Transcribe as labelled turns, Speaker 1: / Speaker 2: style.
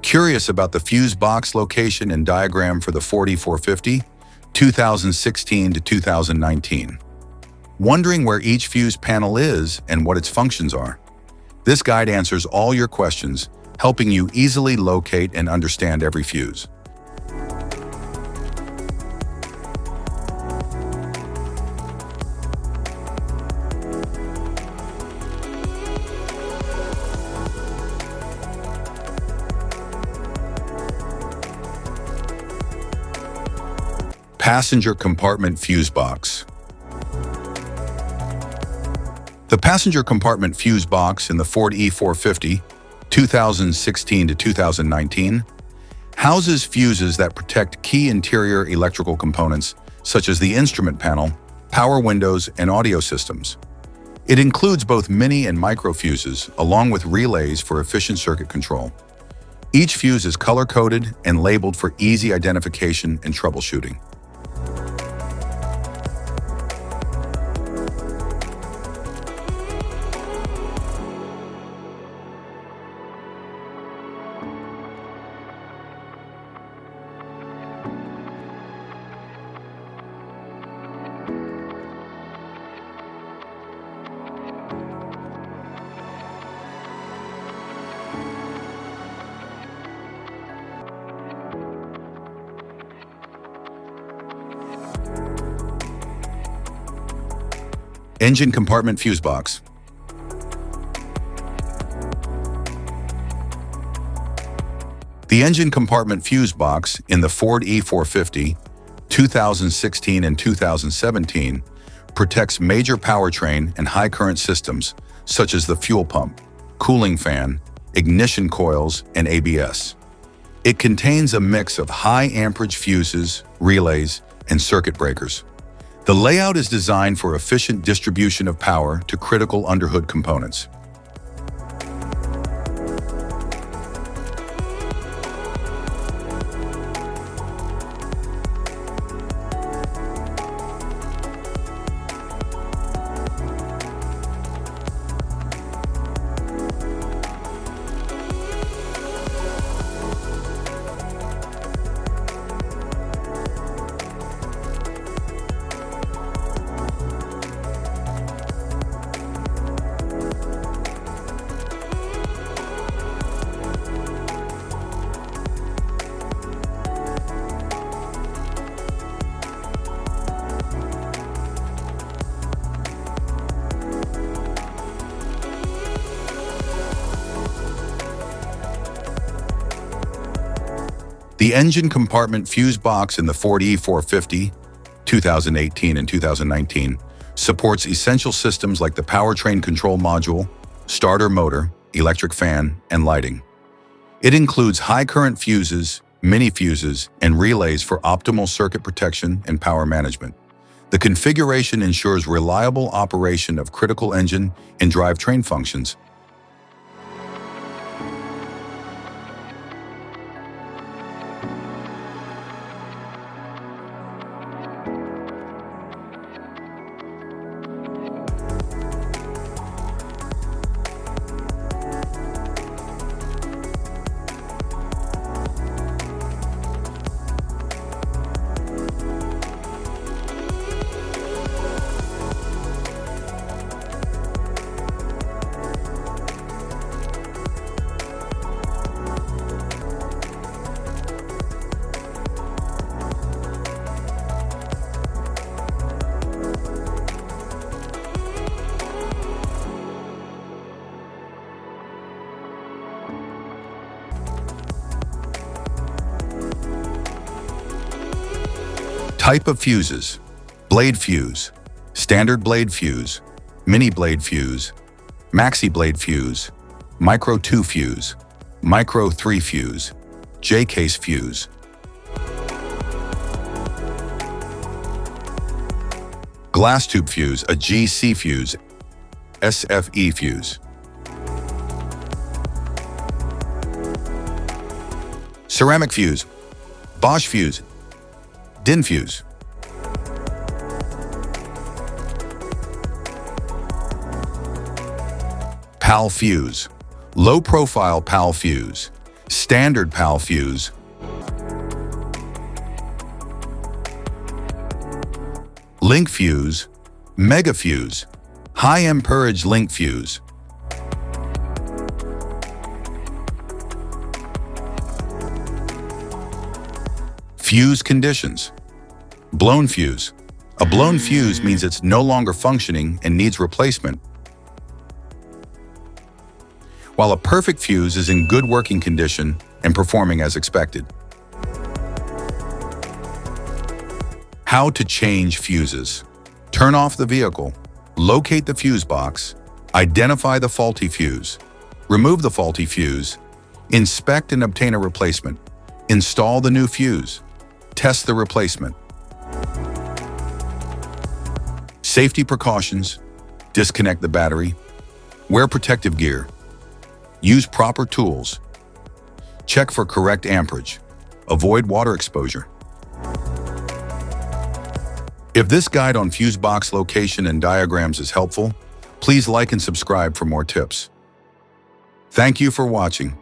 Speaker 1: Curious about the fuse box location and diagram for the Ford E-450, 2016 to 2019? Wondering where each fuse panel is and what its functions are? This guide answers all your questions, helping you easily locate and understand every fuse. Passenger compartment fuse box. The passenger compartment fuse box in the Ford E-450, 2016 to 2019, houses fuses that protect key interior electrical components such as the instrument panel, power windows, and audio systems. It includes both mini and micro fuses, along with relays for efficient circuit control. Each fuse is color-coded and labeled for easy identification and troubleshooting. Engine compartment fuse box. The engine compartment fuse box in the Ford E-450, 2016 and 2017, protects major powertrain and high-current systems such as the fuel pump, cooling fan, ignition coils, and ABS. It contains a mix of high-amperage fuses, relays, and circuit breakers. The layout is designed for efficient distribution of power to critical underhood components. The engine compartment fuse box in the Ford E-450, 2018 and 2019, supports essential systems like the powertrain control module, starter motor, electric fan, and lighting. It includes high-current fuses, mini-fuses, and relays for optimal circuit protection and power management. The configuration ensures reliable operation of critical engine and drivetrain functions. Type of fuses: blade fuse, standard blade fuse, mini blade fuse, maxi blade fuse, micro 2 fuse, micro 3 fuse, J-case fuse. Glass tube fuse, a GC fuse, SFE fuse. Ceramic fuse, Bosch fuse, DIN fuse. PAL fuse, low profile PAL fuse, standard PAL fuse, link fuse, mega fuse, high amperage link fuse. Fuse conditions. Blown fuse. A blown fuse means it's no longer functioning and needs replacement, while a perfect fuse is in good working condition and performing as expected. How to change fuses. Turn off the vehicle, locate the fuse box, identify the faulty fuse, remove the faulty fuse, inspect and obtain a replacement, install the new fuse, test the replacement. Safety precautions. Disconnect the battery, wear protective gear, use proper tools, check for correct amperage, avoid water exposure. If this guide on fuse box location and diagrams is helpful, please like and subscribe for more tips. Thank you for watching.